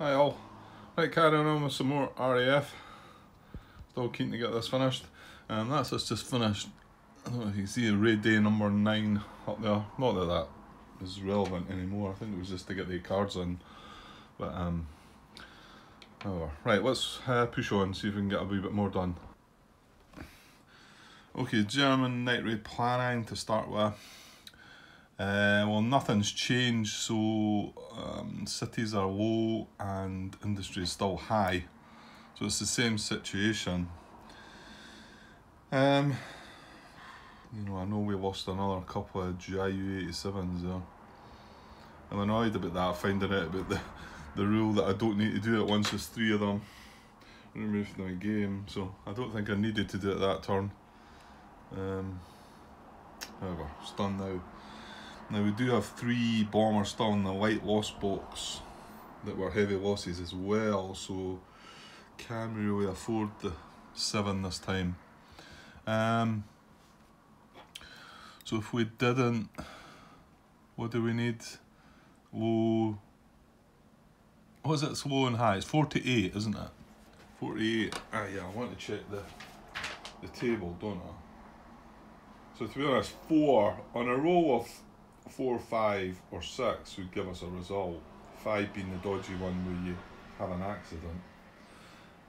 Hi all. Right, carrying on with some more RAF. Still keen to get this finished. That's us just finished. I don't know if you can see raid day number 9 up there. Not that that is relevant anymore. I think it was just to get the cards in. But however. Right, let's push on, see if we can get a wee bit more done. Okay, German night raid planning to start with. Well, nothing's changed, so cities are low and industry is still high, so it's the same situation. I know we lost another couple of GIU-87s there. I'm annoyed about that, finding out about the rule that I don't need to do it once there's 3 of them removed from the game, so I don't think I needed to do it that turn. However, it's done now. Now we do have 3 bombers still in the light loss box that were heavy losses as well, so can we really afford the 7 this time? So if we didn't, what do we need? Low, what is it, it's low and high? It's 48, isn't it? 48, yeah, I want to check the table, don't I? So to be honest, 4, on a roll of 4, 5 or 6 would give us a result. 5 being the dodgy one where you have an accident.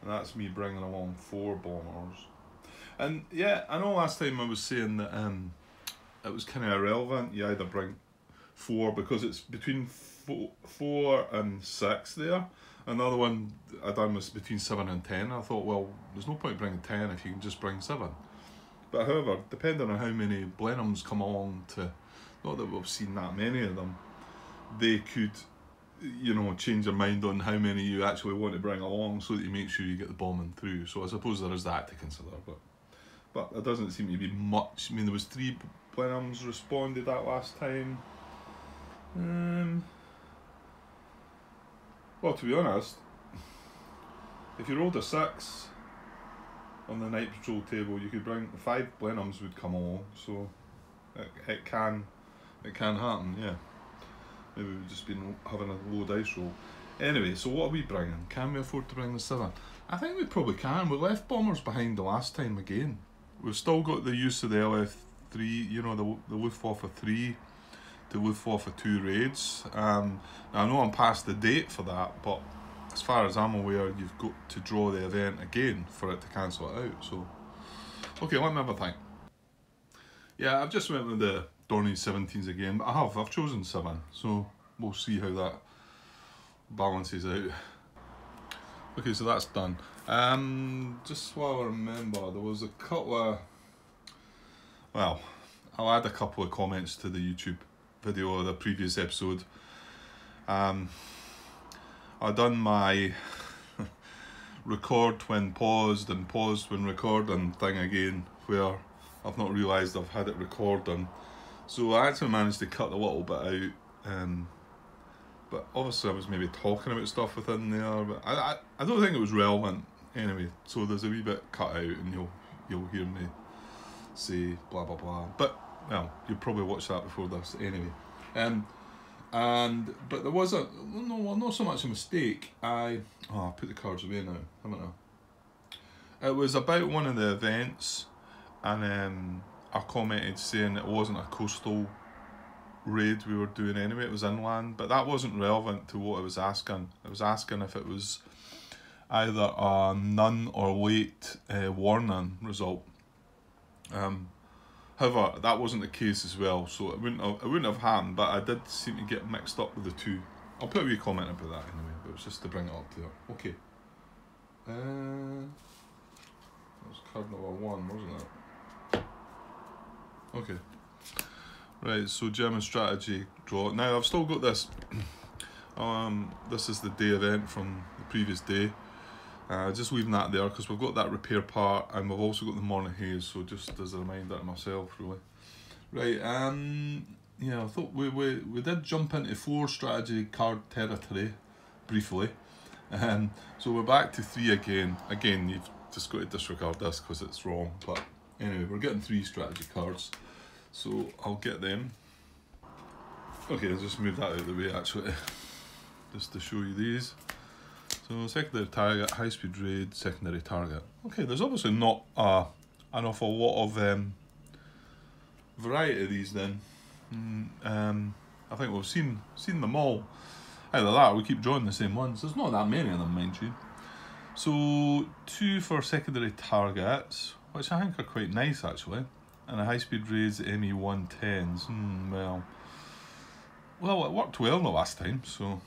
And that's me bringing along 4 bombers. And yeah, I know last time I was saying that it was kind of irrelevant. You either bring 4 because it's between 4 and 6 there. Another one I done was between 7 and 10. I thought, well, there's no point bringing 10 if you can just bring 7. But however, depending on how many Blenheims come along to, not that we've seen that many of them, they could, change their mind on how many you actually want to bring along so that you make sure you get the bombing through. So I suppose there is that to consider, but there doesn't seem to be much. I mean, there was 3 Blenheims responded that last time. Well, to be honest, if you rolled a 6 on the night patrol table, you could bring 5 Blenheims would come along, so it can happen, yeah. Maybe we've just been having a low dice roll. Anyway, so what are we bringing? Can we afford to bring the 7? I think we probably can. We left bombers behind the last time again. We've still got the use of the LF3, the Luftwaffe 3 to Luftwaffe 2 raids. Now I know I'm past the date for that, but as far as I'm aware, you've got to draw the event again for it to cancel it out. So, okay, let me have a think. Yeah, I've just went with the Dorney 17s again, but I've chosen 7, so we'll see how that balances out. Okay, so that's done. Just while I remember, there was a couple of, well, I'll add a couple of comments to the YouTube video of the previous episode. I done my record when paused and paused when recording thing again, where I've not realised I've had it recording. So I actually managed to cut a little bit out, but obviously I was maybe talking about stuff within there, but I don't think it was relevant anyway, so there's a wee bit cut out and you'll hear me say blah blah blah, but well, you'll probably watch that before this anyway. But there was not so much a mistake. I put the cards away now, haven't I? It was about one of the events, and I commented saying it wasn't a coastal raid we were doing anyway, it was inland, but that wasn't relevant to what I was asking. I was asking if it was either a none or late warning result. However, that wasn't the case as well, so it wouldn't have happened, but I did seem to get mixed up with the 2. I'll put a wee comment about that anyway, but it was just to bring it up there. Okay. That was card number 1, wasn't it? Okay. Right, so German strategy draw. Now I've still got this. This is the day event from the previous day. Just leaving that there because we've got that repair part and we've also got the morning haze, so just as a reminder to myself really. Right, yeah, I thought we did jump into 4 strategy card territory briefly. So we're back to 3 again. Again, you've just got to disregard this because it's wrong, but anyway, we're getting 3 strategy cards. So I'll get them. Okay, I'll just move that out of the way actually, just to show you these. So secondary target, high speed raid, secondary target. Okay, there's obviously not an awful lot of variety of these then. I think we've seen them all. Either that or we keep drawing the same ones. There's not that many of them, mind you. So 2 for secondary targets, which I think are quite nice actually. And a high speed raids ME110s. Well, it worked well the last time, so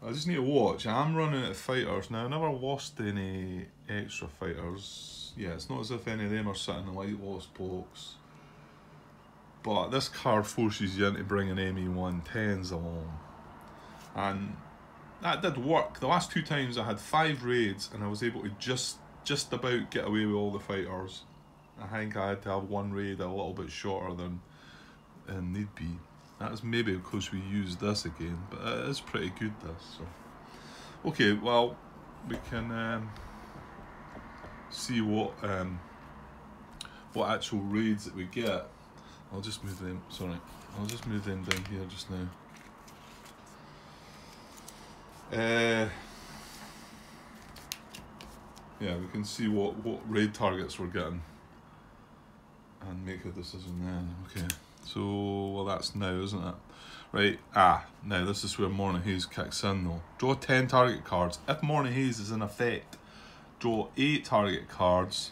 I just need to watch. I'm running out of fighters now. I never lost any extra fighters. Yeah, it's not as if any of them are sitting in the light lost box. But this card forces you into bringing ME110s along. And that did work. The last 2 times I had 5 raids and I was able to just about get away with all the fighters. I think I had to have 1 raid a little bit shorter than need be. That is maybe because we used this again, but it is pretty good this. So. Okay, well, we can see what actual raids that we get. I'll just move them. Sorry, I'll just move them down here just now. Yeah, we can see what raid targets we're getting and make a decision then. Okay. So, well, that's now, isn't it? Right, now this is where Morning Haze kicks in though. Draw 10 target cards. If Morning Haze is in effect, draw 8 target cards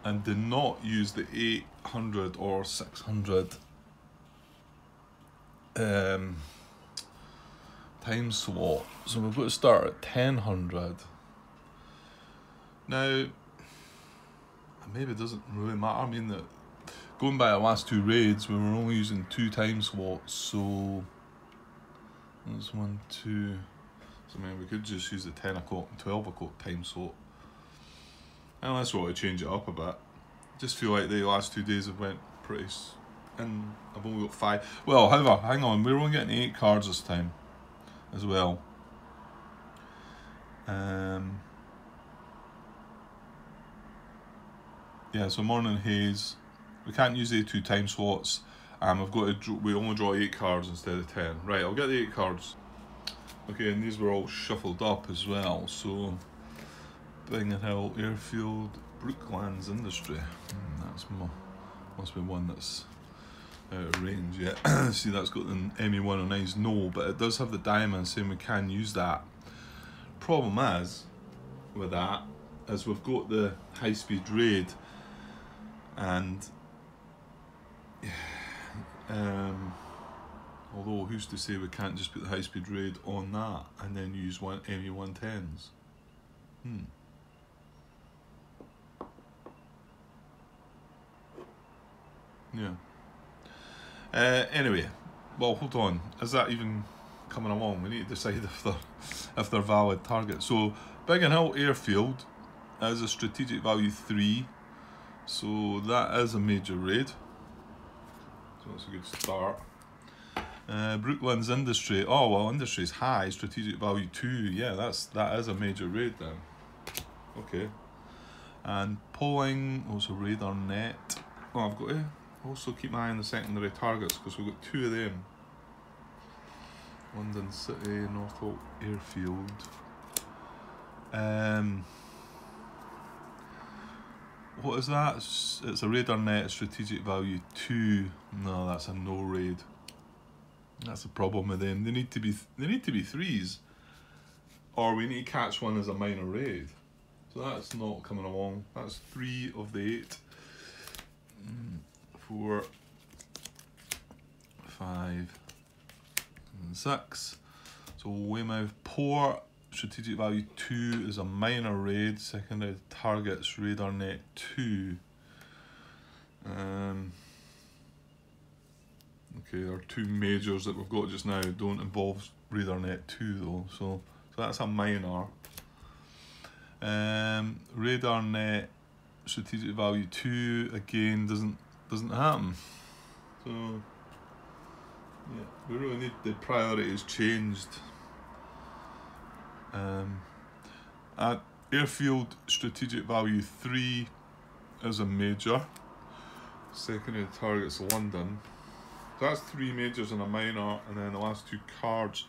and do not use the 800 or 600 time slot. So we've got to start at 1000. Now, maybe it doesn't really matter. I mean, going by the last 2 raids, we were only using 2 time slots, so that's 1, 2. So I mean, we could just use the 10 o'clock and 12 o'clock time slot. Unless we want to change it up a bit. I just feel like the last 2 days have went pretty, and I've only got 5. Well, however, hang on, we're only getting 8 cards this time, as well. Yeah, so Morning Haze. We can't use the 2 time slots. We've got to. We only draw 8 cards instead of 10. Right, I'll get the 8 cards. Okay, and these were all shuffled up as well. So, Biggin Hill Airfield, Brooklands Industry. That's must be one that's out of range yet. See, that's got the ME109s. No, but it does have the diamond saying we can use that. Problem is with that is we've got the high speed raid, and although who's to say we can't just put the high speed raid on that and then use ME110s? Yeah. Anyway, well, hold on. Is that even coming along? We need to decide if they're valid targets. So Biggin Hill Airfield is a strategic value 3, so that is a major raid. So that's a good start. Brooklands Industry. Oh well, Industry's high, strategic value 2. Yeah, that is a major raid then. Okay. And Polling, also radar net. Oh, I've got to also keep my eye on the secondary targets because we've got 2 of them. London City, Norfolk Airfield. What is that? It's a radar net, strategic value 2. No, that's a no raid. That's the problem with them. They need to be 3s, or we need to catch one as a minor raid. So that's not coming along. That's 3 of the 8. 4, 5, and 6. So Weymouth Port, strategic value 2 is a minor raid. Secondary targets radar net 2. Okay, there are 2 majors that we've got just now don't involve radar net 2 though, so that's a minor. Radar net strategic value 2 again doesn't happen. So yeah, we really need the priorities changed. At Airfield, strategic value 3 is a major. Secondary target's London. So that's 3 majors and a minor, and then the last 2 cards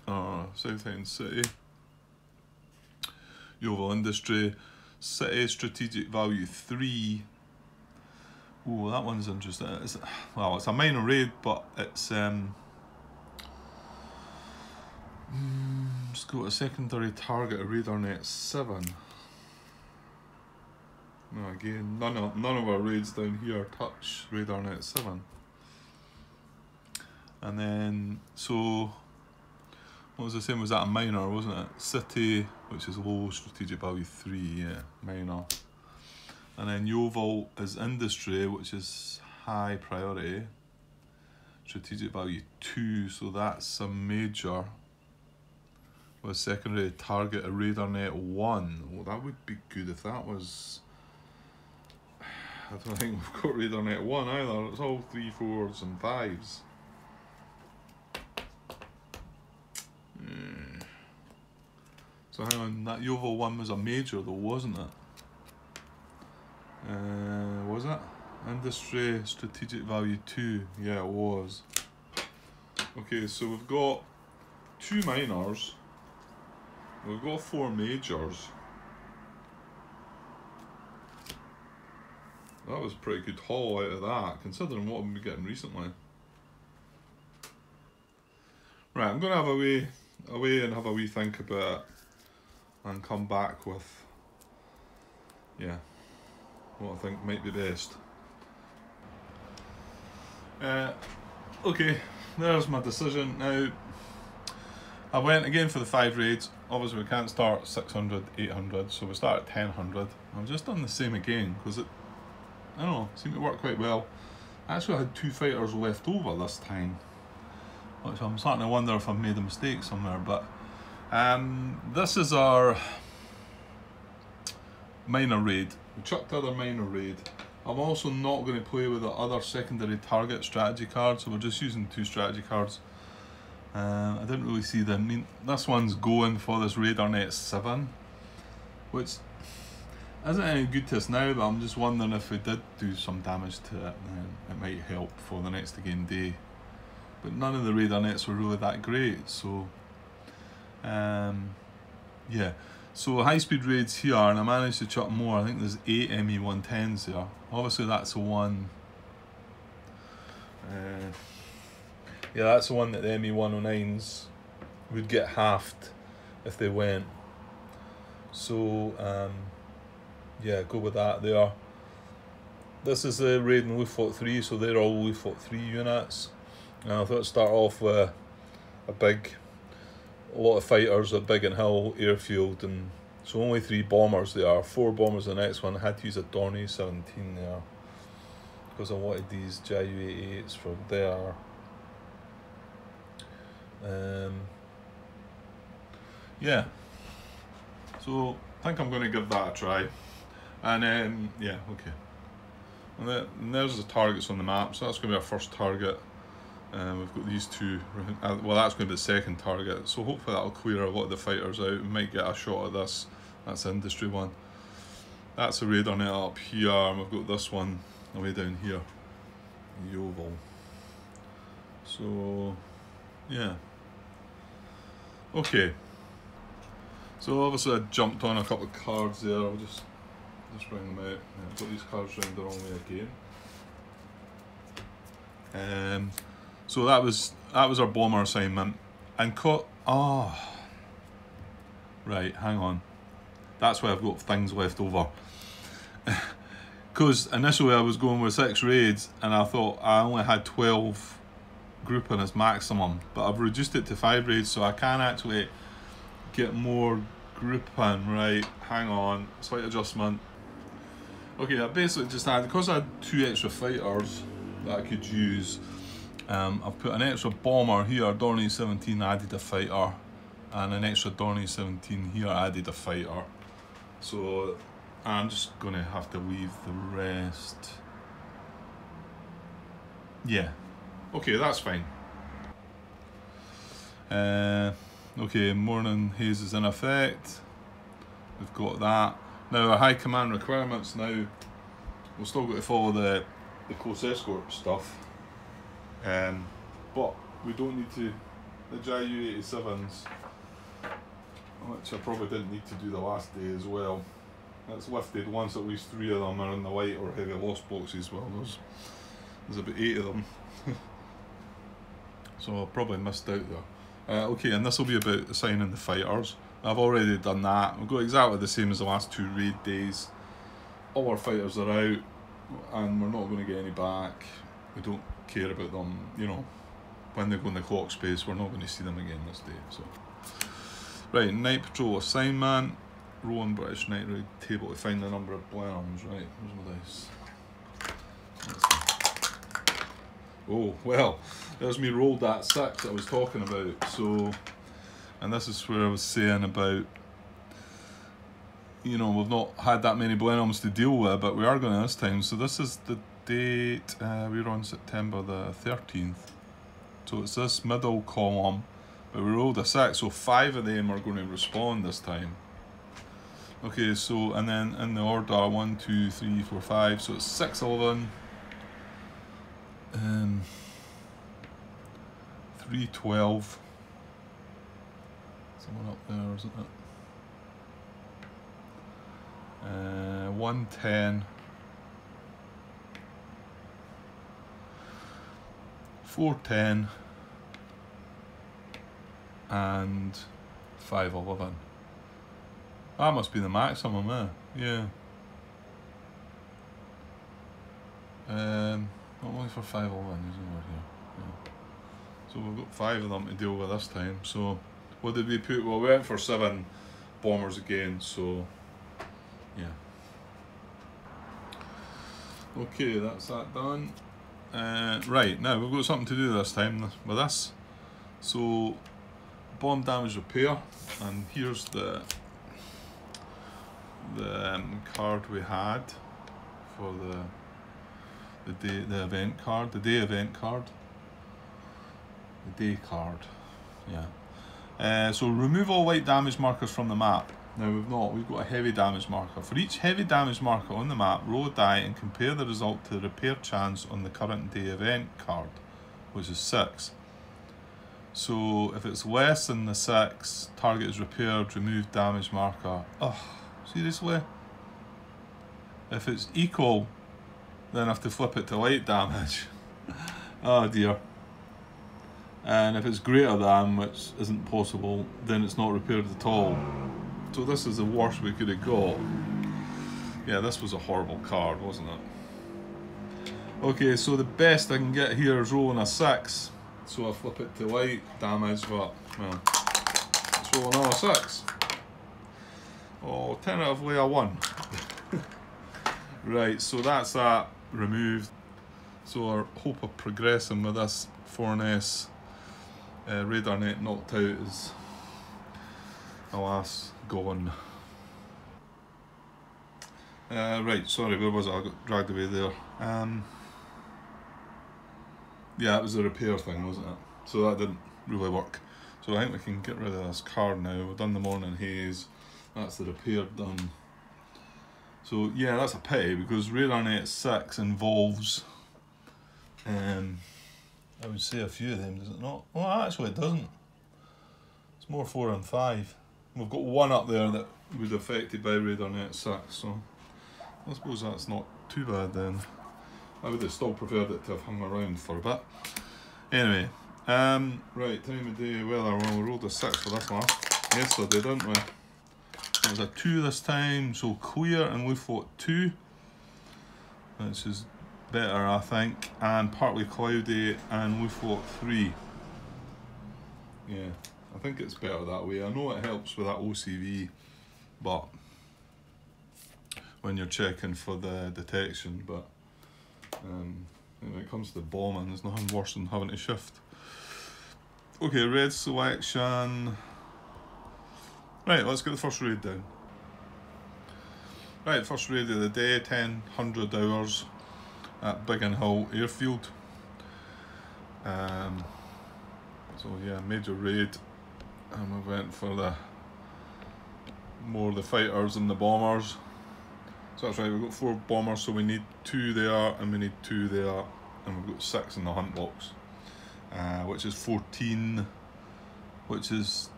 Southend City. Yeovil Industry. City strategic value 3. Oh, that one's interesting. Well, it's a minor raid, but it's let's go to a secondary target, a radar net 7. No, again, none of our raids down here touch radar net 7. And then, so what was I saying? Was that a minor, wasn't it? City, which is low, strategic value 3, yeah, minor. And then Yeovil is industry, which is high priority, strategic value 2, so that's a major. With secondary target, a radar net 1. Well, that would be good if that was. I don't think we've got radar net 1 either. It's all 3, 4s and 5s. So hang on, that Yeovil one was a major though, wasn't it? Was it? Industry, strategic value 2. Yeah, it was. Okay, so we've got 2 minors. We've got 4 majors. That was a pretty good haul out of that, considering what we've been getting recently. Right, I'm going to have away and have a wee think about it, and come back with, yeah, what I think might be best. Okay, there's my decision. Now, I went again for the 5 raids. Obviously we can't start 600, 800, so we start at 1000. I've just done the same again, because it, I don't know, seemed to work quite well. I actually had 2 fighters left over this time, which I'm starting to wonder if I've made a mistake somewhere, but this is our minor raid. We chucked the other minor raid. I'm also not going to play with the other secondary target strategy card, so we're just using 2 strategy cards. I didn't really see them. I mean, this one's going for this radar net 7, which isn't any good to us now, but I'm just wondering if we did do some damage to it, then it might help for the next again day. But none of the radar nets were really that great, so yeah. So high speed raids here, and I managed to chuck more. I think there's 8 ME110s there. Obviously that's the one. Yeah, that's the one that the ME109s would get halved if they went. So yeah, go with that there. This is the raid in Luftwaffe 3, so they're all Luftwaffe 3 units. And I thought I'd start off with a lot of fighters at Biggin Hill airfield, and so only 3 bombers there. 4 bombers the next one. I had to use a Dornier 17 there because I wanted these JU-88s for there. Yeah, so I think I'm going to give that a try, and yeah, okay. And there's the targets on the map, so that's going to be our first target. We've got these 2, well that's going to be the second target, so hopefully that'll clear a lot of the fighters out. We might get a shot at this. That's the industry one. That's a radar net up here, and we've got this one away down here, Yeovil. So yeah, okay. So obviously I jumped on a couple of cards there. I'll just bring them out. Yeah, I've got these cards round the wrong way again. So that was our bomber assignment, and right, hang on. That's why I've got things left over. Because initially I was going with 6 raids, and I thought I only had 12 grouping as maximum, but I've reduced it to 5 raids, so I can actually get more grouping. Right, hang on, slight adjustment. Okay, I basically just had, because I had 2 extra fighters that I could use, I've put an extra bomber here, Dornier 17 added a fighter, and an extra Dornier 17 here added a fighter. So I'm just going to have to leave the rest. Yeah, okay, that's fine. Okay, morning haze is in effect. We've got that. Now our high command requirements now, we've still got to follow the close escort stuff. But we don't need to the Ju-87s, which I probably didn't need to do the last day as well. That's lifted once at least 3 of them are in the light or heavy loss boxes. Well, there's about 8 of them. So I probably missed out there. Okay, and this will be about assigning the fighters. I've already done that. We've got exactly the same as the last 2 raid days. All our fighters are out and we're not going to get any back. We don't care about them, you know. When they go in the clock space, we're not going to see them again this day. So, right, night patrol assignment. Rolling British night raid table to find the number of Blenheims. Right, here's my dice. Oh, well, there's me rolled that 6 I was talking about. So, and this is where I was saying about, you know, we've not had that many Blenheims to deal with, but we are going to this time. So this is the date, we're on September the 13th. So it's this middle column, but we rolled a 6, so 5 of them are going to respond this time. Okay, so, and then in the order 1, 2, 3, 4, 5, so it's 6, 11, 3, 12. Someone up there, isn't it? 1, 10. 4, 10. And 5, 11. That must be the maximum, eh? Yeah. Only for 5 11 isn't it here? Yeah. So we've got 5 of them to deal with this time. So what did we put? Well, we went for 7 bombers again. So yeah. Okay, that's that done. Right, now we've got something to do this time with this. So bomb damage repair, and here's the card we had for the event card, the day event card, the day card, yeah. So remove all light damage markers from the map. Now we've got a heavy damage marker. For each heavy damage marker on the map, roll a die and compare the result to the repair chance on the current day event card, which is 6. So if it's less than the 6, target is repaired, remove damage marker. Oh, seriously? If it's equal, then I have to flip it to light damage. Oh dear. And if it's greater than, which isn't possible, then it's not repaired at all. So this is the worst we could have got. Yeah, this was a horrible card, wasn't it? Okay, so the best I can get here is rolling a 6. So I flip it to light damage, but, well, let's roll another 6. Oh, tentatively a 1. Right, so that's that removed. So our hope of progressing with this 4NS radar net knocked out is, alas, gone. Right, sorry, where was it? I got dragged away there. Yeah, it was a repair thing, wasn't it? So that didn't really work. So I think we can get rid of this card now. We've done the morning haze. That's the repair done. So yeah, that's a pity because radar net 6 involves, I would say a few of them, does it not? Well, actually it doesn't. It's more 4 and 5. We've got 1 up there that was affected by radar net 6, so I suppose that's not too bad then. I would have still preferred it to have hung around for a bit. Anyway, right, time of day, weather, well, we rolled a 6 for this one. Yesterday, didn't we? It was a 2 this time, so clear, and we fought 2. Which is better, I think. And partly cloudy, and we fought 3. Yeah, I think it's better that way. I know it helps with that OCV, but when you're checking for the detection, but when it comes to bombing, there's nothing worse than having to shift. Okay, red selection. Right, let's get the first raid down. Right, first raid of the day, 1000 hours at Biggin Hill Airfield. So yeah, major raid, and we went for the fighters and the bombers. So that's right, we've got 4 bombers, so we need 2 there, and we need 2 there, and we've got 6 in the hunt box, which is 14 which is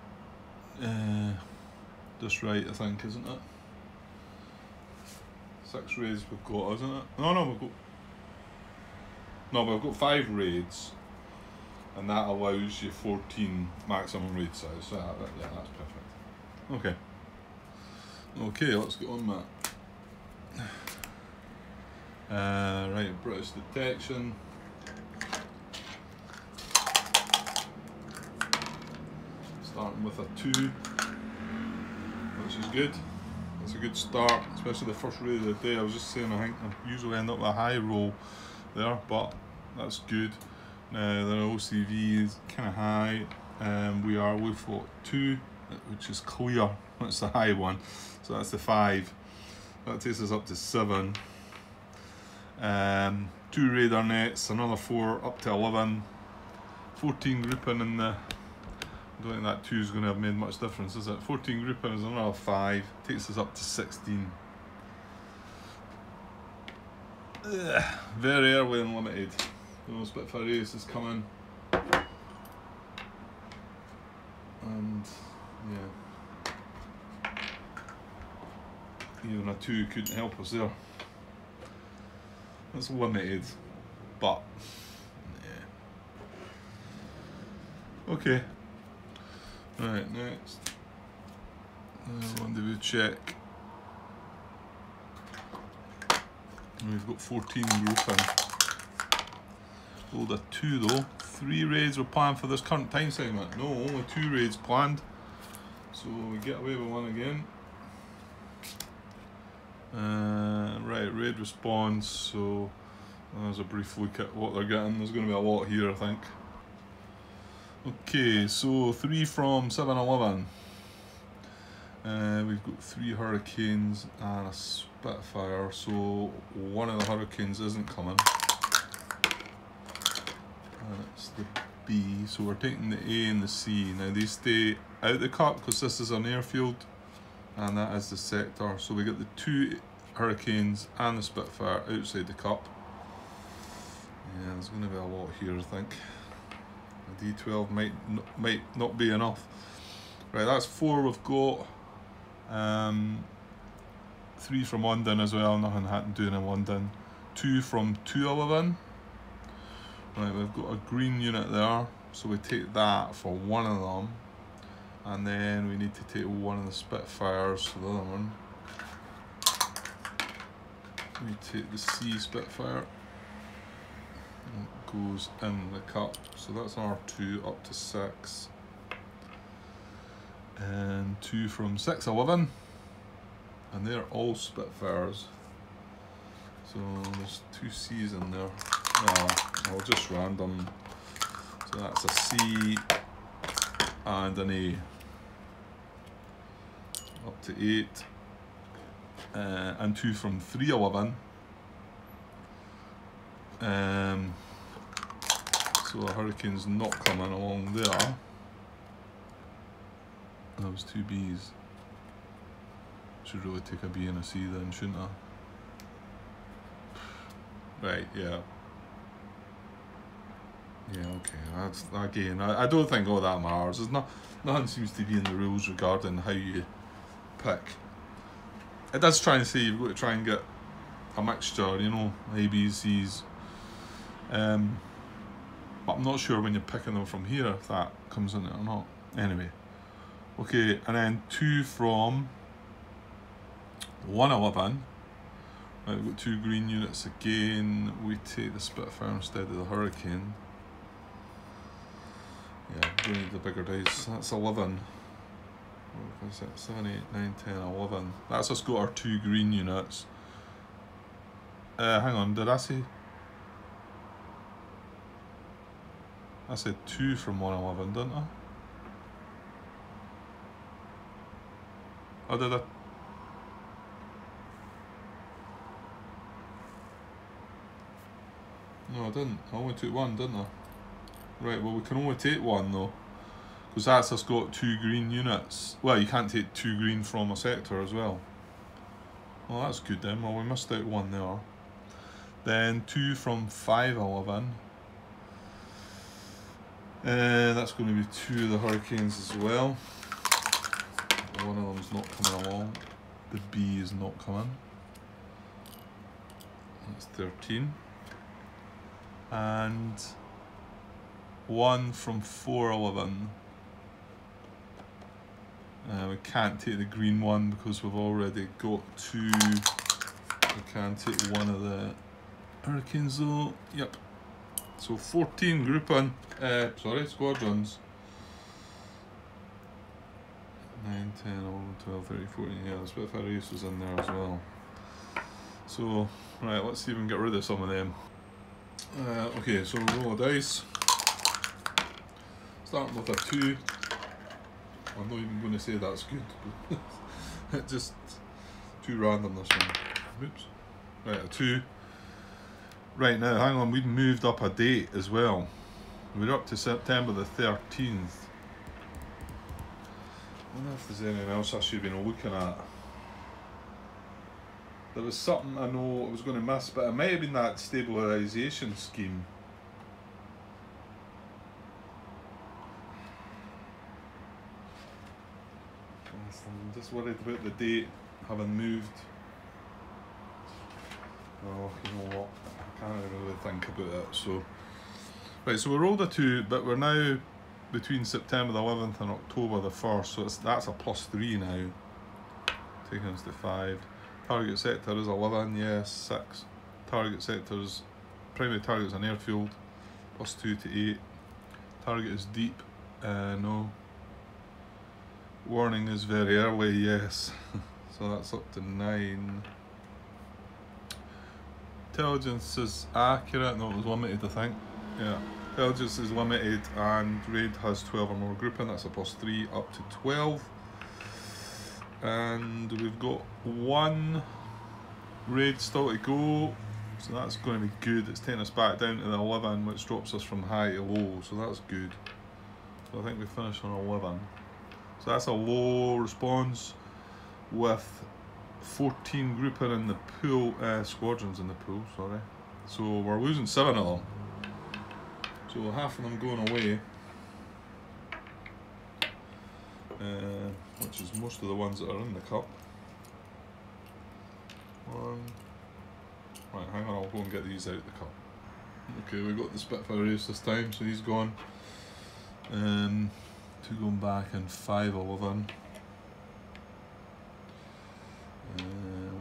just right, I think, isn't it? 6 raids we've got, isn't it? We've got 5 raids, and that allows you 14 maximum raid size. So yeah, that's perfect. Okay, let's get on that. Right, British detection. Starting with a 2, which is good. That's a good start, especially the first raid of the day. I was just saying, I think I usually end up with a high roll there, but that's good. Now the OCV is kind of high. We've got 2, which is clear. That's the high one, so that's the 5. That takes us up to 7. 2 radar nets, another 4, up to 11. 14 grouping in the. I don't think that 2 is going to have made much difference, is it? 14 grouping is another 5, takes us up to 16. Very early and limited. Spitfire Race is coming. And yeah, even a 2 couldn't help us there. It's limited, but yeah. Okay. Right, next. Rendezvous check. We've got 14 grouping. Rolled a 2 though. 3 raids were planned for this current time segment. No, only 2 raids planned. So we get away with 1 again. Right, raid response. So there's a brief look at what they're getting. There's going to be a lot here, I think. Okay, so 3 from 7-11. We've got 3 Hurricanes and a Spitfire, so one of the Hurricanes isn't coming. And it's the B, so we're taking the A and the C. Now they stay out the cup because this is an airfield and that is the sector. So we get the 2 Hurricanes and the Spitfire outside the cup. Yeah, there's going to be a lot here, I think. A D12 might not be enough. Right, that's 4 we've got. 3 from London as well, nothing happened doing in London. 2 from 2-11. Right, we've got a green unit there, so we take that for 1 of them. And then we need to take 1 of the Spitfires for the other one. We take the C Spitfire. It goes in the cup, so that's our 2 up to 6. And 2 from 6-11, and they're all Spitfires. So there's 2 C's in there. I'll just random. So that's a C and an A. Up to 8. And 2 from 3-11. So a Hurricane's not coming along there. Those 2 B's. Should really take a B and a C then, shouldn't I? Right, yeah. Yeah, okay. That's again. I don't think all that matters. There's nothing seems to be in the rules regarding how you pick. It does try and say you've got to try and get a mixture, you know, A, B, C's. But I'm not sure when you're picking them from here if that comes in it or not. Anyway. Okay, and then 2 from 1-11. Right, we've got 2 green units again. We take the Spitfire instead of the Hurricane. Yeah, we need the bigger dice. That's 11. What is it? 7, 8, 9, 10, 11. That's us got our 2 green units. Hang on, did I say? I said 2 from 1-11, didn't I? Oh, did I? No, I didn't. I only took 1, didn't I? Right, well, we can only take 1 though, because that's us got 2 green units. Well, you can't take 2 green from a sector as well. Well, that's good then. Well, we missed out 1 there. Then 2 from 5-11. That's going to be 2 of the Hurricanes as well. One of them's not coming along. The B is not coming. That's 13. And 1 from 411. We can't take the green one because we've already got 2. We can take one of the Hurricanes though. Yep. So 14 grouping, squadrons. 9, 10, 11, 12, 13, 14. Yeah, the Spitfire Race was in there as well. So, right, let's see if we can get rid of some of them. Okay, so we roll a dice. Starting with a 2. I'm not even going to say that's good. It just too random this one. Oops. Right, a 2. Right now, hang on, we've moved up a date as well. We're up to September the 13th. I wonder if there's anything else I should have been looking at. There was something I know I was going to miss, but it might have been that stabilisation scheme. I'm just worried about the date having moved. Oh, you know what? I can't really think about it. So, right, so we rolled a 2, but we're now between September the 11th and October the 1st, so that's a +3 now. Taking us to 5. Target sector is 11, yes, 6. Target sector's primary target is an airfield, +2 to 8. Target is deep, no. Warning is very early, yes. So that's up to 9. Intelligence is accurate, no, it was limited, I think. Yeah, intelligence is limited, and raid has 12 or more grouping, that's a +3 up to 12. And we've got 1 raid still to go, so that's going to be good. It's taking us back down to the 11, which drops us from high to low, so that's good. So I think we finished on 11. So that's a low response with 14 grouping in the pool, squadrons in the pool, sorry. So we're losing 7 of them. So half of them going away, which is most of the ones that are in the cup. 1. Right, hang on, I'll go and get these out of the cup. Okay, we got the Spitfire Race this time, so he's gone. 2 going back and 5, 11.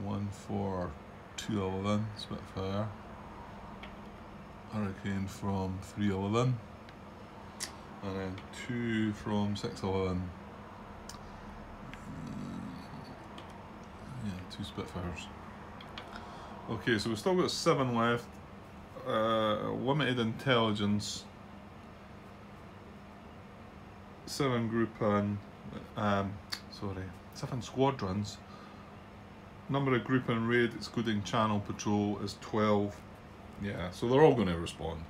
1 for 2, 11, Spitfire. Hurricane from 3, 11. And then 2 from 6, 11. Yeah, 2 Spitfires. Okay, so we've still got 7 left. Limited intelligence. 7 grouping, 7 squadrons. Number of grouping raid excluding channel patrol is 12. Yeah, so they're all going to respond.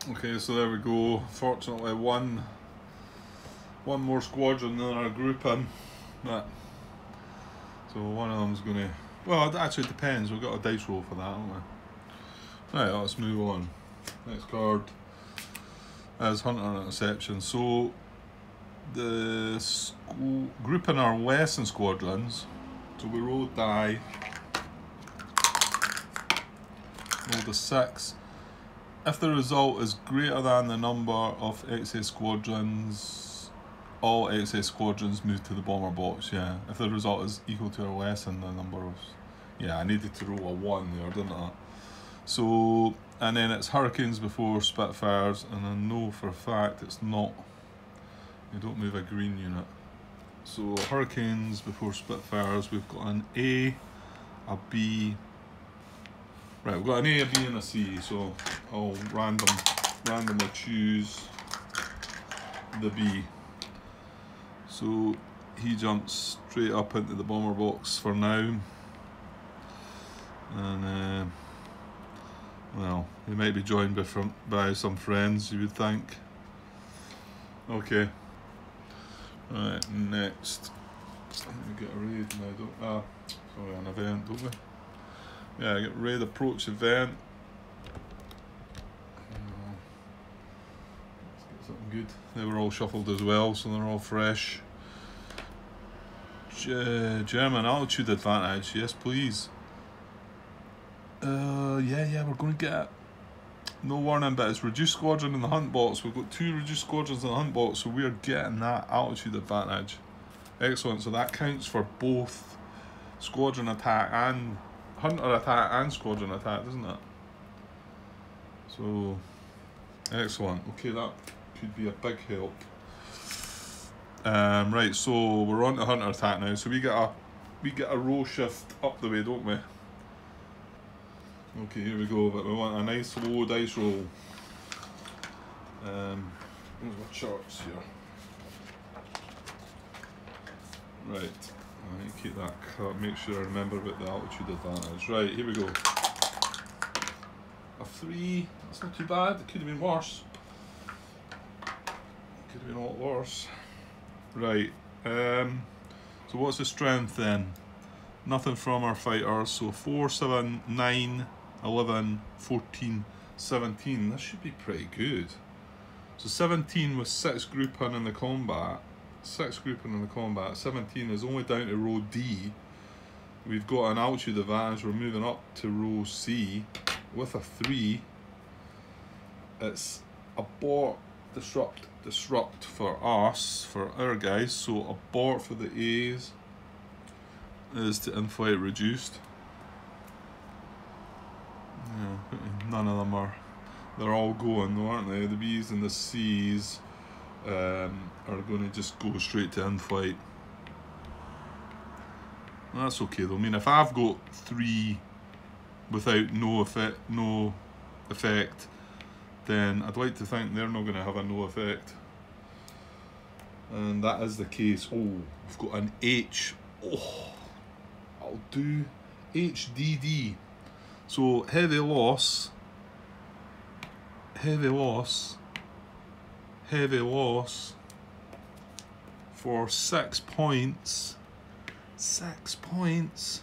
Okay, so there we go. Fortunately, one more squadron than our grouping. But, so one of them's going to. Well, it actually depends. We've got a dice roll for that, haven't we? Right, let's move on. Next card. As Hunter and Interception. So the grouping are less than squadrons. So we rolled die. Rolled a 6. If the result is greater than the number of excess squadrons, all excess squadrons move to the bomber box. Yeah. If the result is equal to or less than the number of, yeah, I needed to roll a 1 there, didn't I? So, and then it's Hurricanes before Spitfires, and I know for a fact it's not, you don't move a green unit. So Hurricanes before Spitfires, we've got an A, a B, right, we've got an A, a B and a C, so I'll randomly choose the B. So he jumps straight up into the bomber box for now, and well, he might be joined by some friends, you would think. Okay. Right, next. We get a raid now, sorry, an event, don't we? Yeah, I get raid approach event. good. They were all shuffled as well, so they're all fresh. German altitude advantage, yes please. Yeah, we're going to get no warning, but it's reduced squadron in the hunt box. We've got 2 reduced squadrons in the hunt box, so we are getting that altitude advantage. Excellent, so that counts for both squadron attack and hunter attack and squadron attack, doesn't it? So, excellent. Okay, that could be a big help. Right, so we're on to hunter attack now. So we get a row shift up the way, don't we? Okay, here we go. But we want a nice low dice roll. Here's my charts here. Right, I need to keep that cut. Make sure I remember about the altitude advantage. Right, here we go. A 3. That's not too bad. It could have been worse. Could have been a lot worse. Right, so what's the strength then? Nothing from our fighters, so 4, 7, 9, 11, 14, 17. This should be pretty good. So 17 with 6 grouping in the combat. 6 grouping in the combat. 17 is only down to row D. We've got an altitude advantage. We're moving up to row C with a 3. It's abort, disrupt for us, for our guys. So abort for the A's is to in-flight reduced. Yeah, none of them are. They're all going though, aren't they? The B's and the C's are going to just go straight to in-flight. That's okay though. I mean, if I've got 3 without no effect, then I'd like to think they're not going to have a no effect. And that is the case. Oh, we've got an H. Oh, I'll do HDD. So heavy loss for 6 points. 6 points.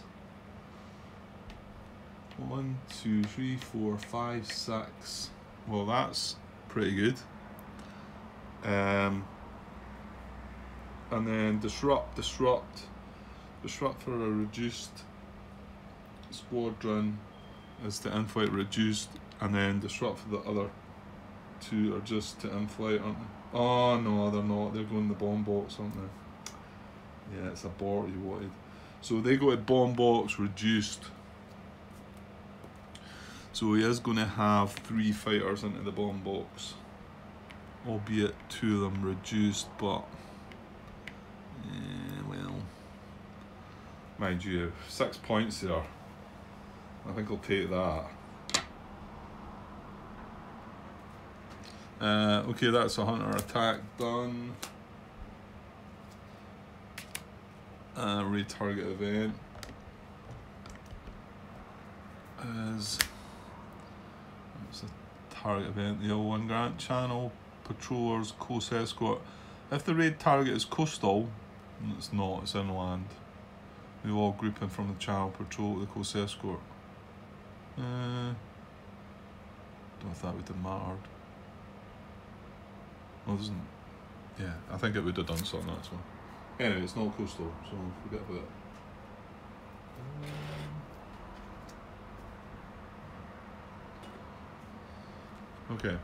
1, 2, 3, 4, 5, 6. Well, that's pretty good. And then disrupt for a reduced squadron is to in-flight reduced, and then disrupt for the other 2 are just to in-flight, aren't they? Oh no, they're not. They're going to the bomb box, aren't they? Yeah, it's abort you wanted. So they go to bomb box reduced. So he is going to have 3 fighters into the bomb box, albeit 2 of them reduced, but well, mind you, 6 points there. I think I'll take that. Okay, that's a hunter attack done. Retarget event is. It's a target event, the L1 Grant Channel, patrollers, coast escort. If the raid target is coastal, it's not, it's inland. We all group in from the channel patrol to the coast escort. Don't know if that would have mattered. Well, it doesn't. Yeah, I think it would have done something, that's one. Anyway, it's not coastal, so forget about it. Okay.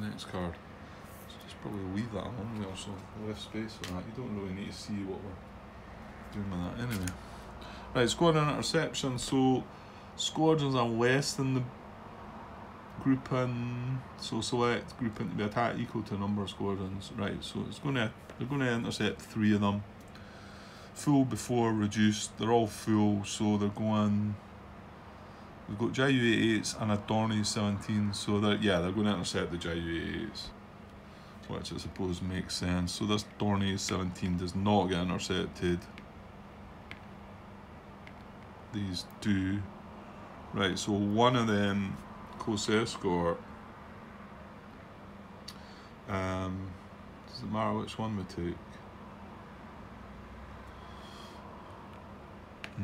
Next card. So just probably leave that on there, so left space for that. You don't really need to see what we're doing with that anyway. Right, squadron interception. So squadrons are less than the grouping. So select grouping to be attack equal to number of squadrons. Right, so they're gonna intercept 3 of them. Full before reduced, they're all full, so they're going. We've got JU-88s and a Dornier 17, so they're going to intercept the JU-88s, which I suppose makes sense. So this Dornier 17 does not get intercepted. These do. Right, so one of them, coast escort. Does it matter which one we take?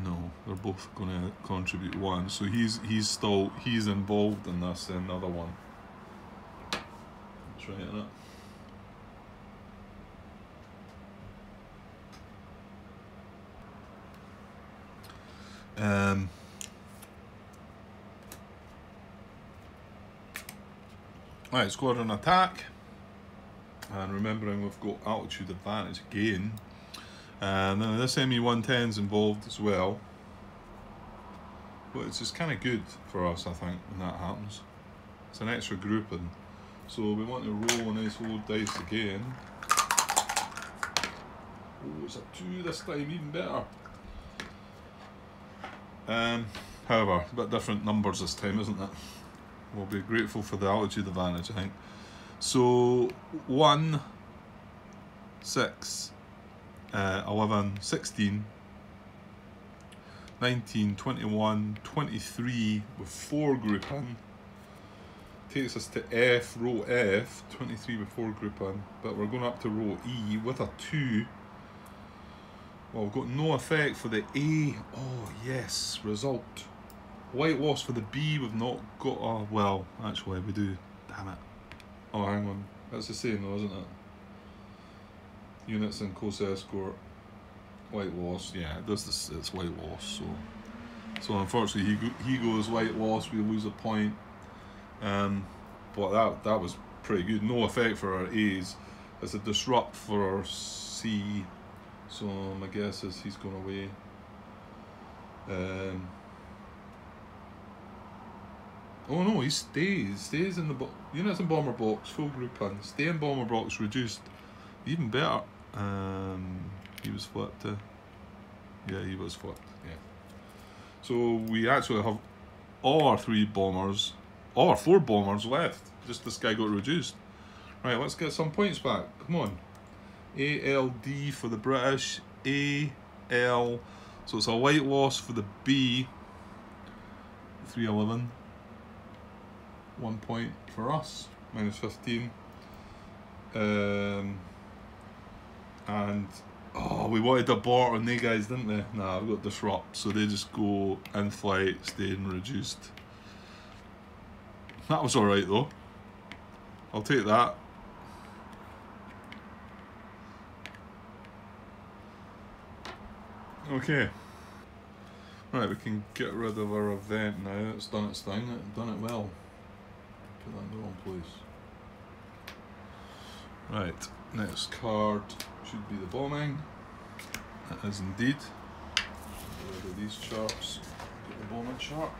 No, they're both going to contribute 1. So he's involved in this, then the other one. That's right, isn't it? Right, squadron attack. And remembering we've got altitude advantage again. And then this ME-110's involved as well. But it's just kind of good for us, I think, when that happens. It's an extra grouping. So we want to roll a nice old dice again. Oh, it's a 2 this time, even better. However, a bit different numbers this time, isn't it? We'll be grateful for the altitude advantage, I think. So 1, 6, 11, 16, 19, 21, 23 with 4 grouping. Takes us to F, row F, 23 with 4 grouping. But we're going up to row E with a 2. Well, we've got no effect for the A. Oh, yes, result. White wasp for the B, we've not got a... Well, actually, we do. Damn it. Oh, hang on. That's the same though, isn't it? Units in close escort. White wasp. Yeah, it does this. It's white wasp. So unfortunately, he goes white wasp. We lose a point. But that was pretty good. No effect for our A's. It's a disrupt for our C. So my guess is he's going away. Oh no, he stays in the units in bomber box, full grouping. Stay in bomber box, reduced. Even better. He was flipped. Yeah, he was flipped. Yeah. So we actually have all our 3 bombers, all our 4 bombers left. Just this guy got reduced. Right, let's get some points back. Come on. ALD for the British. AL. So it's a white wasp for the B. 311. 1 point for us, minus 15. And oh, we wanted abort on they guys, didn't we? Nah, we got disrupt, so they just go in flight, stay and reduced. That was alright though. I'll take that. Okay. Right, we can get rid of our event now. It's done its thing, it's done it well. Put that in the wrong place. Right, next card should be the bombing. It is indeed. Get rid of these charts. Get the bombing chart.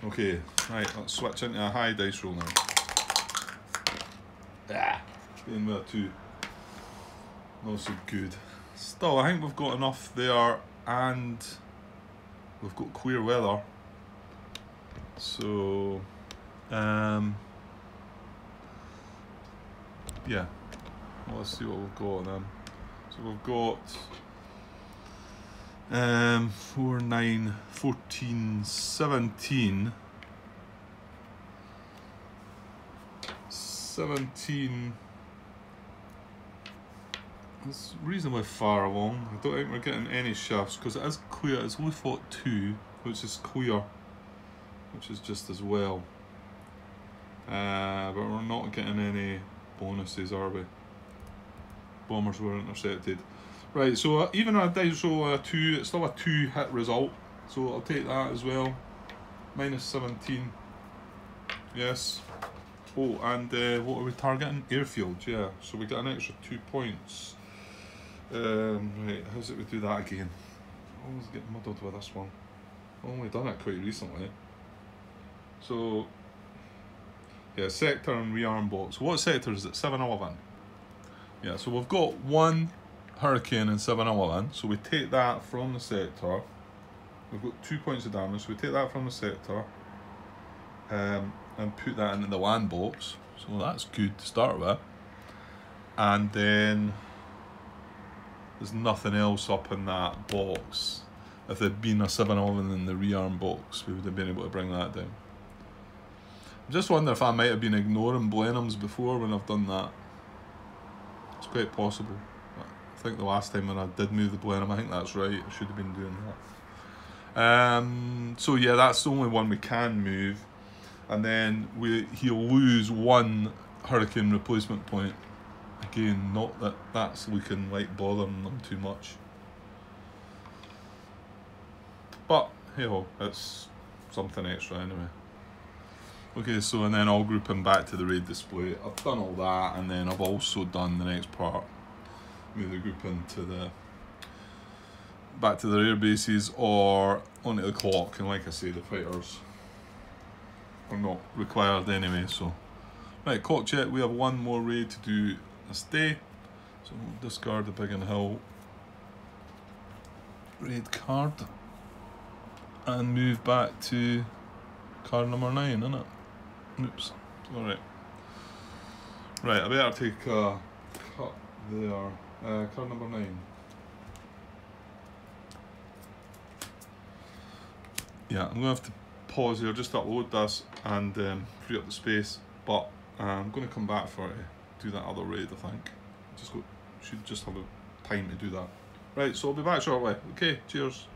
Okay, right, let's switch into a high dice roll now. Being with a 2. Not so good. Still, I think we've got enough there, and we've got clear weather. So, yeah. Well, let's see what we've got then. So we've got 4, 9, 14, 17. 17. It's reasonably far along. I don't think we're getting any shafts because it is clear. It's only fought 2, which is clear, which is just as well. But we're not getting any bonuses, are we? Bombers were intercepted. Right, so even a dice roll a 2, it's still a 2 hit result. So I'll take that as well. Minus 17. Yes. Oh, and what are we targeting? Airfields, yeah. So we get an extra 2 points. Right, how's it we do that again? I always get muddled with this one. I've only done it quite recently. So, yeah, sector and rearm box. What sector is it? 711. Yeah, so we've got 1 hurricane in 711. So we take that from the sector. We've got 2 points of damage. So we take that from the sector. And put that into the land box. So that's good to start with. And then there's nothing else up in that box. If there'd been a 711 in the rearm box, we would have been able to bring that down. I just wonder if I might have been ignoring Blenheims before when I've done that. It's quite possible. I think the last time when I did move the Blenheim, I think that's right, I should have been doing that. So yeah, that's the only one we can move. And then he'll lose one hurricane replacement point. Again, not that that's looking like bothering them too much. But, hey ho, it's something extra anyway. Okay, so and then I'll group him back to the raid display. I've done all that, and then I've also done the next part. Move the group into back to their air bases or onto the clock, and like I say, the fighters are not required anyway, so. Right, clock check, we have one more raid to do this day. So we'll discard the Biggin Hill raid card and move back to card number 9, innit? Oops, alright. Right, I better take a cut there. Card number 9. Yeah, I'm going to have to pause here, just upload this and free up the space, but I'm going to come back for it, do that other raid, I think. Should just have a time to do that. Right, so I'll be back shortly. Okay, cheers.